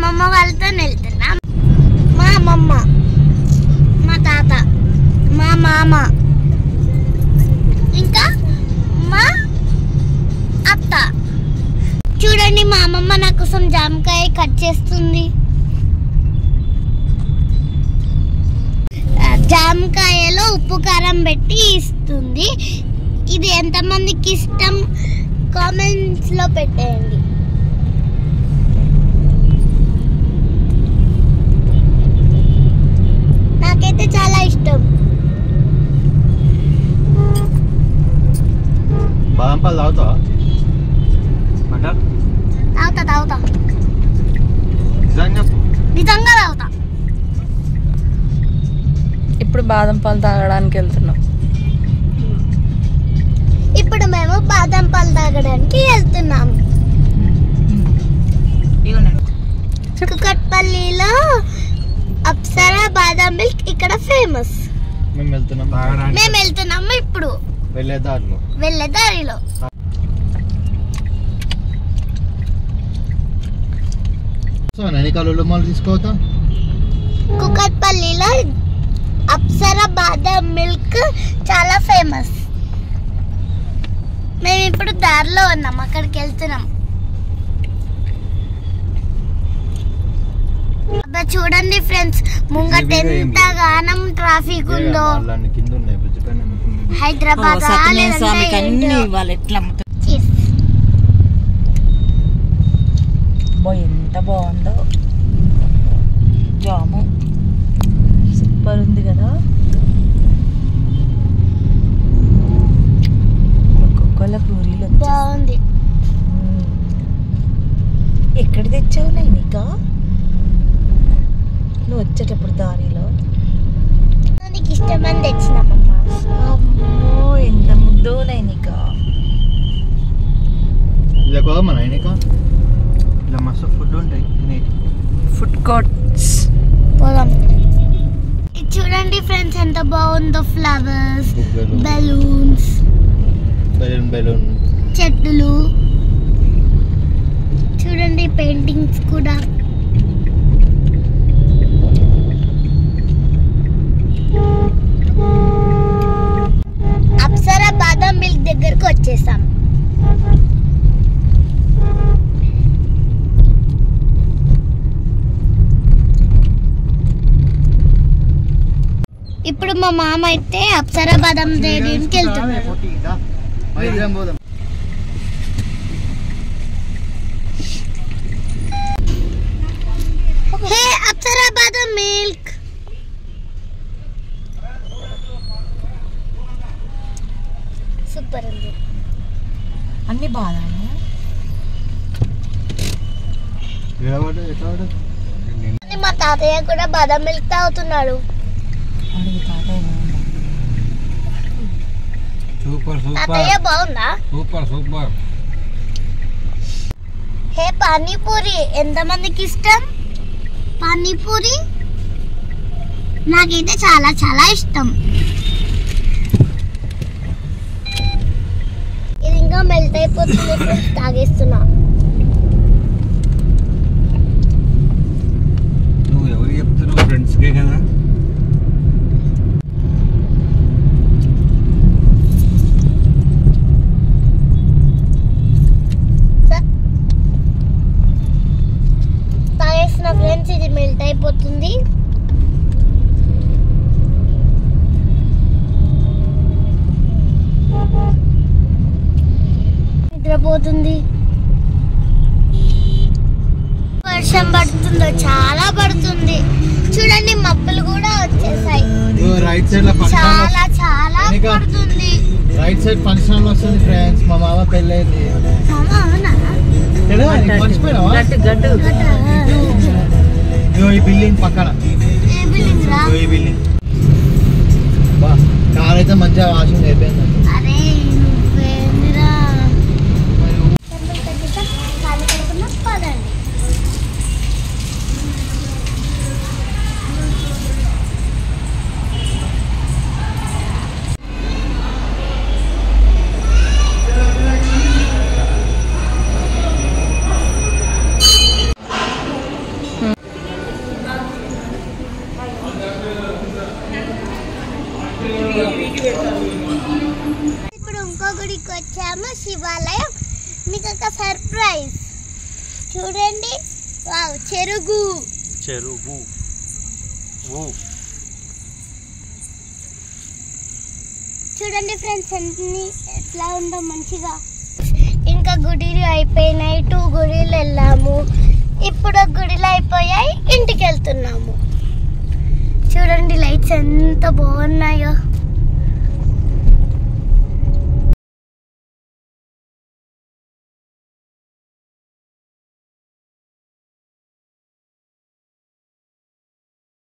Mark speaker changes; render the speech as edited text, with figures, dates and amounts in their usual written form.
Speaker 1: అమ్మమ్మ వాళ్ళతో వెళ్తున్నాం. మా అమ్మమ్మ, మా తాత, మా మామ, ఇంకా మా అత్త. చూడండి, మా అమ్మమ్మ నా కోసం జామకాయ కట్ చేస్తుంది. జామకాయలో ఉప్పు కారం పెట్టి ఇస్తుంది. ఇది ఎంతమందికి ఇష్టం కామెంట్స్ లో పెట్టేయండి. నాకైతే చాలా ఇష్టం.
Speaker 2: బాదం పాలు తాగుతావా?
Speaker 1: తాగుతా నిజంగా తాగుతా.
Speaker 3: ఇప్పుడు బాదం పాలు తాగడానికి వెళ్తున్నాం.
Speaker 1: ఇప్పుడు మేము బాదం పాలు తాగడానికి వెళ్తున్నాం. కుకట్పల్లిలో అప్సరా బాదం మిల్క్ ఇక్కడ ఫేమస్.
Speaker 2: మేము
Speaker 1: వెళ్తున్నాము ఇప్పుడు వెళ్ళే దారిలో.
Speaker 2: తీసుకోవద్దా?
Speaker 1: కుకట్పల్లిలో అప్సరా బాదం మిల్క్ చాలా ఫేమస్. మేము ఇప్పుడు దారిలో ఉన్నాం, అక్కడికి వెళ్తున్నాం. అబ్బా చూడండి ఫ్రెండ్స్, ముంగట ఎంతగానం ట్రాఫిక్ ఉందో. హైదరాబాద్
Speaker 3: ఎంత బాగుందో జాము, సూపర్ ఉంది కదా. ఒక్కొక్కల పూరీలు
Speaker 1: బాగుంది.
Speaker 3: ఎక్కడ తెచ్చావు నైనిక? నువ్వు వచ్చేటప్పుడు దారిలో
Speaker 1: నీకు ఇష్టమని తెచ్చినామమ్మా.
Speaker 3: అమ్మో ఎంత ముద్దో నైనిక.
Speaker 2: ఇలా మస్తు ఫుడ్ ఉంటాయి,
Speaker 3: ఫుడ్ కోర్ట్స్.
Speaker 1: పోదాం. చూడండి ఫ్రెండ్స్ ఎంత బాగుందో, ఫ్లవర్స్, బెలూన్స్, చెట్లు. చూడండి పెయింటింగ్స్ కూడా. అప్సరా బాదం మిల్క్ దగ్గరకు వచ్చేసాం. ఇప్పుడు మా మామ అయితే అప్సరా బాదం దగ్గరికి వెళ్తున్నాడు. హే అప్సరా బాదం మిల్క్. సూపర్ ఉంది.
Speaker 3: అన్ని బాదాము.
Speaker 1: మా తాతయ్య కూడా బాదం మిల్క్ తాగుతున్నాడు. తాతయ్య బాగుందా?
Speaker 2: సూపర్.
Speaker 1: హే పానీపూరి ఎంతమందికి ఇష్టం? పానీపూరి నాకైతే చాలా చాలా ఇష్టం. ఇది ఇంకా మెల్ట్ అయిపోతుంది, తాగేస్తున్నా.
Speaker 2: నువ్వు ఎవరు చెప్తున్నావు? ఫ్రెండ్స్కే కదా.
Speaker 1: తాగేస్తున్న ఫ్రెండ్స్, ఇది మెల్ట్ అయిపోతుంది. నిద్రపోతుంది. వర్షం పడుతుందో, చాలా పడుతుంది. చూడండి మబ్బులు కూడా వచ్చేసాయి.
Speaker 2: రైట్ సైడ్
Speaker 1: చాలా చాలా పడుతుంది.
Speaker 2: రైట్ సైడ్ ఫంక్షన్ వస్తుంది ఫ్రెండ్స్. మా మామ పెళ్ళైంది. ఈ బిల్డింగ్ పక్కన కార్ అయితే మంచిగా వాషింగ్ అయిపోయింది.
Speaker 1: శివాలయం. మీకు ఒక సర్ప్రైజ్ చూడండి. వావ్, చెరుగు చూడండి ఫ్రెండ్స్, అన్ని ఎట్లా ఉందో మంచిగా. ఇంకా గుడిలు అయిపోయినాయి, 2 గుడిలు వెళ్ళాము. ఇప్పుడు గుడిలు అయిపోయాయి, ఇంటికి వెళ్తున్నాము. చూడండి లైట్స్ ఎంత బాగున్నాయో.